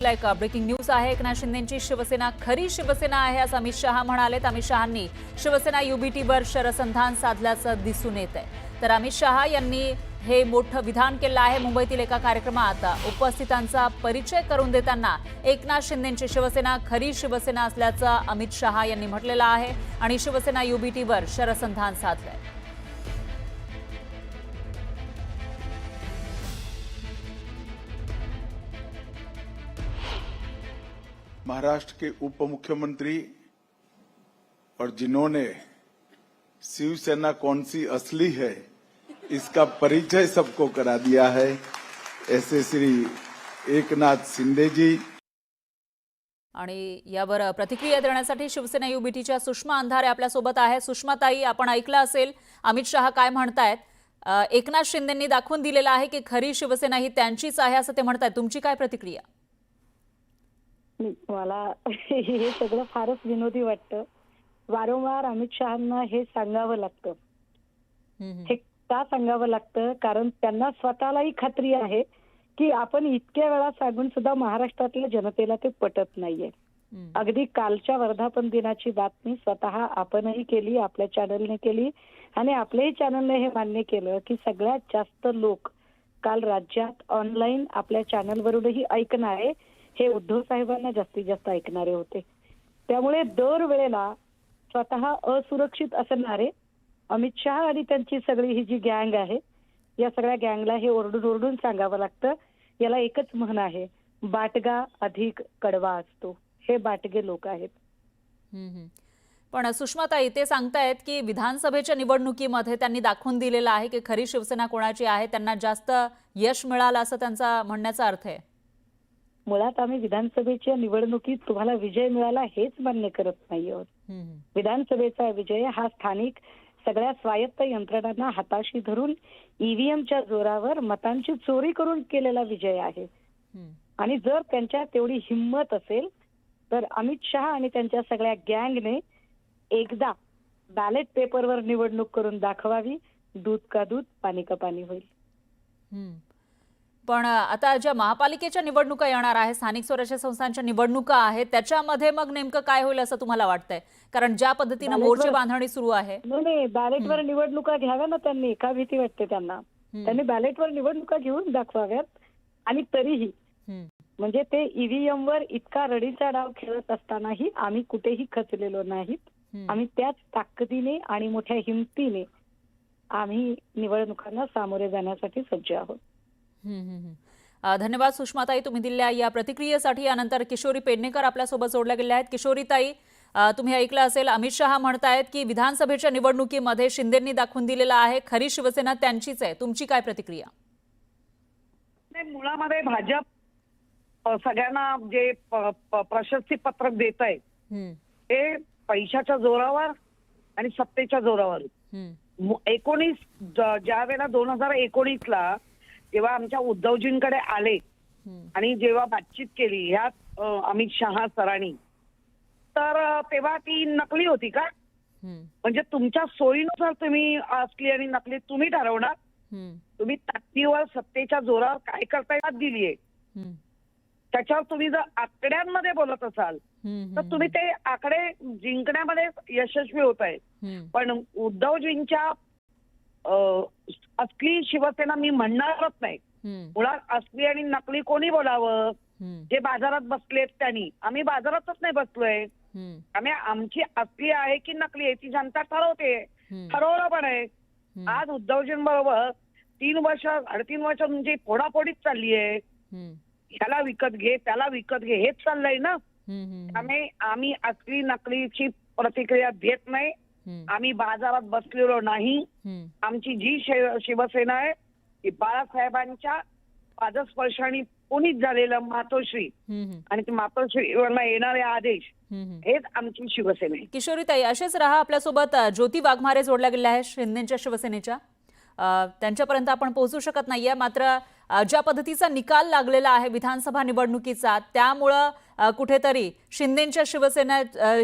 एक breaking news आहे। एकनाथ शिंदेंची शिवसेना खरी शिवसेना आहे असं अमित शहा म्हणालेत। अमित शहांनी शिवसेना युबीटीवर शरसंधान साधल्याचं दिसून येत आहे। तर अमित शहा यांनी हे मोठं विधान केलं आहे। मुंबईतील एका कार्यक्रमात उपस्थितांचा परिचय करून देताना एकनाथ शिंदेंची शिवसेना खरी शिवसेना असल्याचं अमित शहा यांनी म्हटलेलं आहे आणि शिवसेना युबीटीवर शरसंधान साधलंय। महाराष्ट्र के उप मुख्यमंत्री और जिन्होंने शिवसेना कौन सी असली है इसका परिचय सबको करा दिया है, ऐसे श्री एकनाथ शिंदे जी। आणि यावर प्रतिक्रिया देण्यासाठी शिवसेना युबीटीच्या सुषमा अंधारे आपल्या सोबत आहे। सुषमा ताई, आपण ऐकलं असेल अमित शहा काय म्हणतायत। एकनाथ शिंदेंनी दाखवून दिलेलं आहे की खरी शिवसेना ही त्यांचीच आहे असं ते म्हणतायत। तुमची काय प्रतिक्रिया? मला हे सगळं फारच विनोदी वाटतं। वारंवार अमित शहांना हे सांगावं लागतं। हे का सांगावं लागतं? कारण त्यांना स्वतःलाही खात्री आहे की आपण इतक्या वेळा सांगून सुद्धा महाराष्ट्रातल्या जनतेला ते पटत नाहीये। अगदी कालच्या वर्धापन दिनाची बातमी स्वतः आपणही केली, आपल्या चॅनलने केली आणि आपल्याही चॅनलने हे मान्य केलं की सगळ्यात जास्त लोक काल राज्यात ऑनलाईन आपल्या चॅनलवरूनही ऐकणारे हे उद्धव साहेबांना जास्तीत जास्त ऐकणारे होते। त्यामुळे दरवेळेला स्वतः असुरक्षित असणारे अमित शहा आणि त्यांची सगळी ही जी गँग आहे, या सगळ्या गँगला हे ओरडून ओरडून सांगावं लागतं। याला एकच म्हण आहे, बाटगा अधिक कडवा असतो। हे बाटगे लोक आहेत। पण सुषमाताई, ते सांगतायत की विधानसभेच्या निवडणुकीमध्ये त्यांनी दाखवून दिलेलं आहे की खरी शिवसेना कोणाची आहे, त्यांना जास्त यश मिळालं असं त्यांचा म्हणण्याचा अर्थ आहे। मुळात आम्ही विधानसभेच्या निवडणुकीत तुम्हाला विजय मिळाला हेच मान्य करत नाही आहोत। विधानसभेचा विजय हा स्थानिक सगळ्या स्वायत्त यंत्रणांना हाताशी धरून ईव्हीएमच्या जोरावर मतांची चोरी करून केलेला विजय आहे। आणि जर त्यांच्या तेवढी हिंमत असेल तर अमित शहा आणि त्यांच्या सगळ्या गँगने एकदा बॅलेट पेपरवर निवडणूक करून दाखवावी। दूध का दूध, पाणी का पाणी होईल। पण आता ज्या महापालिकेच्या निवडणुका येणार आहे, स्थानिक स्वराज्य संस्थांच्या निवडणुका आहेत, त्याच्यामध्ये मग नेमकं काय होईल असं तुम्हाला वाटतंय? कारण ज्या पद्धतीने मोर्चे बांधणी सुरू आहे। नाही, बॅलेटवर निवडणुका घ्याव्या ना त्यांनी, का भीती वाटते त्यांना? त्यांनी बॅलेटवर निवडणुका घेऊन दाखवाव्यात। आणि तरीही म्हणजे ते ईव्हीएम वर इतका रडीचा डाव खेळत असतानाही आम्ही कुठेही खचलेलो नाहीत। आम्ही त्याच ताकदीने आणि मोठ्या हिमतीने आम्ही निवडणुकांना सामोरे जाण्यासाठी सज्ज आहोत। धन्यवाद सुषमाताई, तुम्ही दिलेल्या या प्रतिक्रियेसाठी। यानंतर किशोरी पेडणेकर आपल्या सोबत जोडल्या गेल्या आहेत। किशोरीताई, तुम्ही ऐकलं असेल अमित शहा म्हणतायत की विधानसभेच्या निवडणुकीमध्ये शिंदेंनी दाखवून दिलेलं आहे खरी शिवसेना त्यांचीच आहे। तुमची काय प्रतिक्रिया? मुळामध्ये भाजप सगळ्यांना जे प्रशस्ती पत्रक देत आहे ते पैशाच्या जोरावर आणि सत्तेच्या जोरावर। 19 ज्या वेळेला 2019ला जेव्हा आमच्या उद्धवजींकडे आले आणि जेव्हा बातचीत केली ह्यात अमित शहा सरांनी, तर तेव्हा ती नकली होती का? म्हणजे तुमच्या सोयीनुसार तुम्ही असली आणि नकली तुम्ही ठरवणार। तुम्ही ताकदीवर सत्तेच्या जोरावर काय करता दिलीये, त्याच्यावर तुम्ही जर आकड्यांमध्ये बोलत असाल तर तुम्ही ते आकडे जिंकण्यामध्ये यशस्वी होत आहे। पण उद्धवजींच्या असली शिवसेना मी म्हणणारच नाही। मुळात असली आणि नकली कोणी बोलावं? जे बाजारात बसलेत त्यांनी। आम्ही बाजारातच नाही बसलोय। आम्ही आमची असली आहे की नकली आहे ती जनता ठरवते, ठरवलं पण आहे। आज उद्धवजींबरोबर 3 वर्ष 3.5 वर्ष तुमची फोडाफोडीच चालली आहे। ह्याला विकत घे, त्याला विकत घे, हेच चाललंय ना। त्यामुळे आम्ही असली नकलीची प्रतिक्रिया देत नाही। आम्ही बाजारात बसलेलो नाही। आमची जी शिवसेना आहे ती बाळासाहेबांच्या पादस्पर्शाने पुनीत झालेलं मातोश्री आणि ते मातोश्रीवरला येणारे आदेश हेच आमची शिवसेना आहे। किशोरीताई, असेच राहा। आपल्यासोबत ज्योती वाघमारे जोडल्या गेल्या आहेत शिंदेच्या शिवसेनेच्या। त्यांच्यापर्यंत आपण पोहोचू शकत नाहीये, मात्र ज्या पद्धतीचा निकाल लागलेला आहे विधानसभा निवडणुकीचा त्यामुळे कुठेतरी शिंदेच्या शिवसेना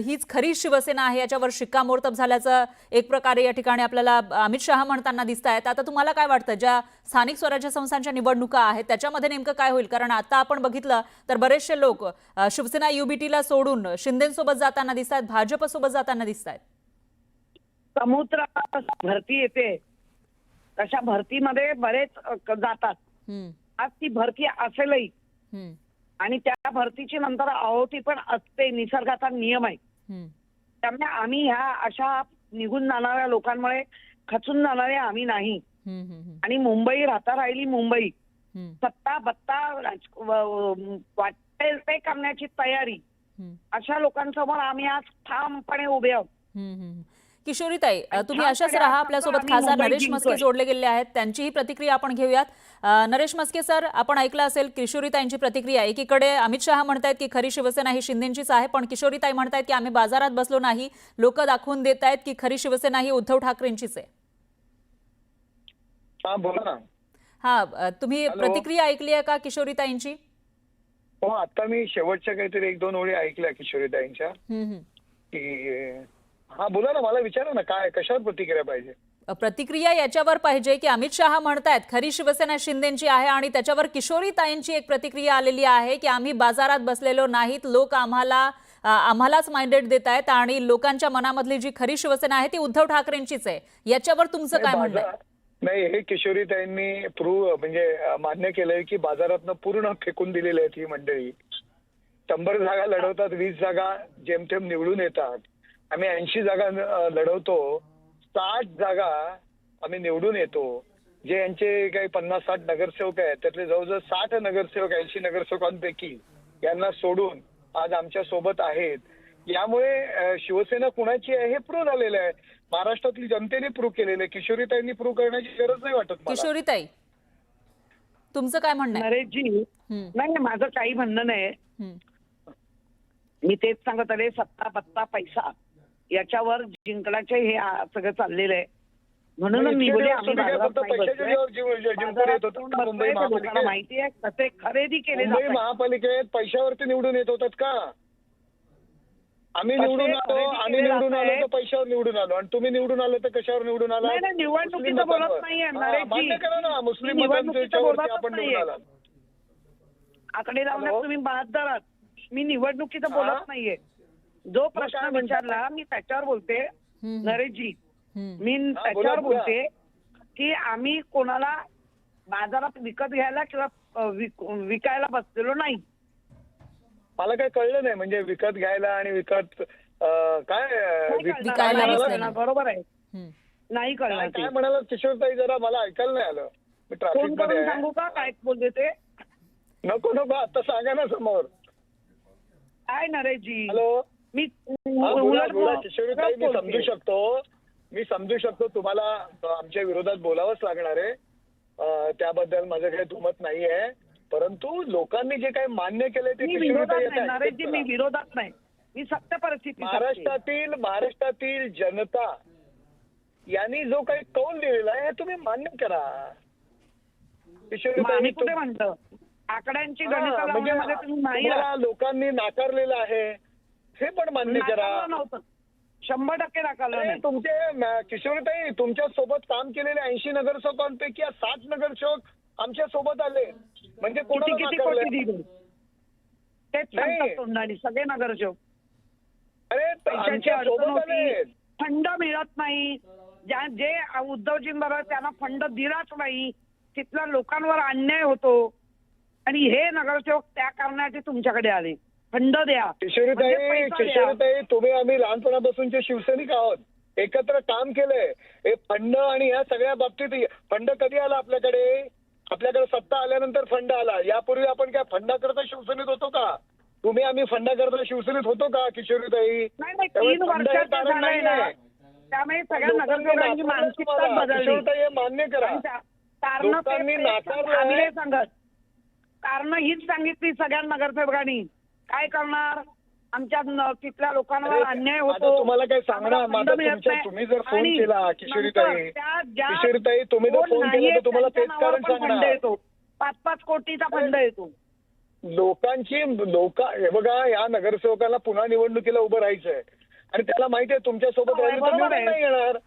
हीच खरी शिवसेना आहे याच्यावर शिक्कामोर्तब झाल्याचं एक प्रकारे या ठिकाणी आपल्याला अमित शहा म्हणताना दिसत आहेत. आता तुम्हाला काय वाटतं, ज्या स्थानिक स्वराज्य संस्थांच्या निवडणुका आहेत त्याच्यामध्ये नेमकं काय होईल? कारण आता आपण बघितलं तर बरेचसे लोक शिवसेना युबीटीला सोडून शिंदेसोबत जाताना दिसत आहेत, भाजपसोबत जाताना दिसत आहेत. समुद्र भरती येते तशा भरतीमध्ये बरेच जातात. आज ती भरती असेलही आणि त्या भरतीची नंतर अहोती पण असते, निसर्गाचा नियम आहे. त्यामुळे आम्ही ह्या अशा निघून जाणाऱ्या लोकांमुळे खचून जाणारे आम्ही नाही. आणि मुंबई राहिली मुंबई, सत्ता बत्ता वाटेल ते करण्याची तयारी, अशा लोकांसमोर आम्ही आज ठामपणे उभे आहोत. किशोरीताई, तुम्ही अशाच राहा. आपल्यासोबत खासदार नरेश मस्के जोडले गेले आहेत, त्यांचीही प्रतिक्रिया आपण घेऊयात. नरेश मस्के सर, आपण ऐकलं असेल किशोरीताईंची प्रतिक्रिया. एकीकडे अमित शहा म्हणतायत की खरी शिवसेना ही शिंदेचीच आहे, पण किशोरीताई म्हणतायत की आम्ही बाजारात बसलो नाही, लोक दाखवून देत आहेत की खरी शिवसेना ही उद्धव ठाकरेंचीच आहे. बोला ना. हा, तुम्ही प्रतिक्रिया ऐकली आहे का किशोरीताईंची? हो, आता मी शेवटच्या काहीतरी 1-2 ओळी ऐकल्या किशोरीताईंच्या की हा बोला ना, मला विचारा ना, काय कशावर प्रतिक्रिया पाहिजे? प्रतिक्रिया याच्यावर पाहिजे की अमित शहा म्हणतायत खरी शिवसेना शिंदेची आहे आणि त्याच्यावर किशोरीताईंची एक प्रतिक्रिया आलेली आहे की आम्ही बाजारात बसलेलो नाहीत, लोक आम्हालाच माइंडेड देत आहेत आणि लोकांच्या मनामधली जी खरी शिवसेना आहे ती उद्धव ठाकरेंचीच आहे. याच्यावर तुमचं काय म्हणणं आहे? नाही, हे किशोरीताईंनी म्हणजे मान्य केलंय की बाजारातनं पूर्ण फेकून दिलेली आहेत ही मंडळी. 100 जागा लढवतात, 20 जागा जेमतेम निवडून येतात. आम्ही 80 जागा लढवतो, 60 जागा आम्ही निवडून येतो. जे यांचे काही 50-60 नगरसेवक आहेत त्यातले जवळजवळ 60 नगरसेवक 80 नगरसेवकांपैकी यांना सोडून आज आमच्या सोबत आहेत. यामुळे शिवसेना कुणाची आहे हे प्रूव्ह झालेलं आहे. महाराष्ट्रातली जनतेने प्रूव्ह केलेलं आहे. किशोरीताईंनी प्रूव्ह करण्याची गरज नाही वाटत मला. किशोरीताई, तुमचं काय म्हणणं आहे? नरेशजी, नाही, माझं काही म्हणणं नाही. मी तेच सांगत आले, सत्ता पत्ता पैसा याच्यावर जिंकण्याचे हे सगळं चाललेलं आहे. म्हणून मी बोलले आम्ही माहिती आहे कसे खरेदी केले मुंबई महापालिकेत पैशावरती निवडून येत होतात का? आम्ही निवडून आलो तर पैशावर निवडून आलो, आणि तुम्ही निवडून आलो तर कशावर निवडून आला? निवडणुकीचं बोलत नाहीये मान्य करा ना, मुस्लिम मतांच्यावरती आपण निवडून आला. आकडे लावण्यात तुम्ही बहादर आहात. मी निवडणुकीचं बोलत नाहीये. जो प्रश्न विचारला मी त्याच्यावर बोलते नरेशजी. मी त्याच्यावर बोलते की आम्ही कोणाला बाजारात विकत घ्यायला किंवा विकायला बसलेलो नाही. मला काही कळलं नाही, म्हणजे विकत घ्यायला आणि विकत विकायला बरोबर आहे, नाही कळलं. काय म्हणाला किशोरताई, जरा मला ऐकायला नाही आलं. मी ट्रॅफिक मध्ये सांगू का काय बोलते ते? नको आता सांगा ना समोर. काय नरेशजी, हॅलो, मी किशोरीताई, मी समजू शकतो तुम्हाला आमच्या विरोधात बोलावंच लागणार आहे. त्याबद्दल माझं काही दुमत नाही आहे. परंतु लोकांनी जे काही मान्य केलंय ते मी विरोधात नाही, मी सत्य परिस्थिती. महाराष्ट्रातील जनता यांनी जो काही कौल दिलेला आहे तुम्ही मान्य करा. किशोरीताई कुठे म्हणतं आकड्यांची गणित लोकांनी नाकारलेलं आहे हे पण मान्य करा. 100% नाकारलं. तुमचे किशोरीताई, तुमच्या सोबत काम केलेले 80 नगरसेवकांपैकी 60 नगरसेवक आमच्या सोबत आले, म्हणजे किती कोटी दिले तेच सांगतात तोंडाने सगळे नगरसेवक. अरे पैशाची अडचण होती, फंड मिळत नाही. जे उद्धवजींबरोबर त्यांना फंड दिलाच नाही, तिथल्या लोकांवर अन्याय होतो आणि हे नगरसेवक त्या कारणासाठी तुमच्याकडे आले, फंड द्या. किशोरीताई, तुम्ही आम्ही लहानपणापासूनचे शिवसैनिक आहोत, एकत्र काम केलंय. हे फंड आणि या सगळ्या बाबतीत फंड कधी आला आपल्याकडे? सत्ता आल्यानंतर फंड आला. यापूर्वी आपण काय फंडाकरता शिवसेनेत होतो का? तुम्ही आम्ही फंडाकरता शिवसेनेत होतो का किशोरीताई? नाही, 3 वर्षात त्यामुळे सगळ्या नगरसेवकांची मानसिकता बदलली. हे मान्य करा. सांगत कारण हीच सांगितली सगळ्या नगरसेवकांनी. काय करणार, आमच्या तिथल्या लोकांवर अन्याय होतो. तुम्हाला काय सांगणार? तुम्ही जर फोन केला किशोरीताई, तुम्ही जर फोन केला तर तुम्हाला तेच कारण सांगणार. येतो 5-5 कोटीचा फंड येतो. हे बघा, या नगरसेवकाला पुन्हा निवडणुकीला उभं राहायचंय आणि त्याला माहिती आहे तुमच्यासोबत राहिले तर बरोबर आहे. निवडून नाही येणार.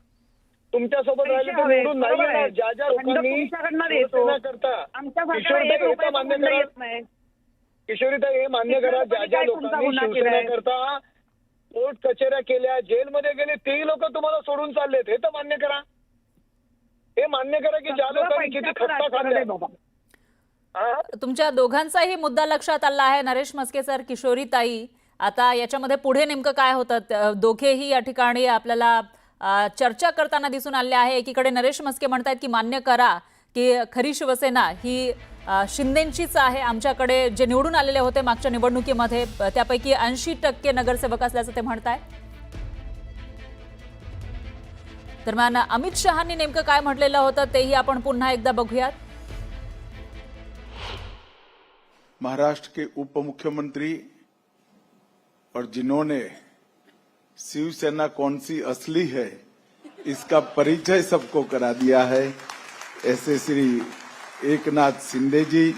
तुमच्यासोबत राहिले तर पैसे हवे, निवडून नाही बरोबर आहे. येणार. ज्या ज्या खंड लोकांनी तुमच्याकडनं येतो. शिवसेना करता आमच्या सरकारला किशोरीताई एक हे तर रुपयाचा मान्य फंड करा. येत नाही. किशोरीताई हे मान्य करा, ज्या ज्या काय तुमचा लोकांनी गुन्हा शिवसेना केलाय? करता कोर्ट कचेऱ्या केल्या, जेलमध्ये गेले, तेही लोक तुम्हाला सोडून चाललेत. हे तर मान्य करा. हे मान्य करा की ज्या लोकांनी किती पैशाचं खट्टा राजकारण खाल्ल्या. आहे बाबा. हा? तुमच्या दोघांचाही मुद्दा लक्षात आला आहे. नरेश म्हस्के सर, किशोरीताई, आता याच्यामध्ये पुढे नेमकं काय होतं? दोघेही या ठिकाणी आपल्याला चर्चा करताना दिसून आले आहे. एकीकडे नरेश म्हस्के म्हणतायत की मान्य करा की खरी शिवसेना ही शिंदेंचीच आहे. आमच्याकडे जे निवडून आलेले होते मागच्या निवडणुकीमध्ये त्यापैकी 80% नगरसेवक असल्याचं ते म्हणतायत. दरम्यान अमित शहांनी नेमकं काय म्हटलेलं होतं तेही आपण पुन्हा एकदा बघूयात. महाराष्ट्र के उप मुख्यमंत्री और जिन्होंने शिवसेना कौन सी असली है इसका परिचय सबको करा दिया है, ऐसे श्री एकनाथ शिंदे जी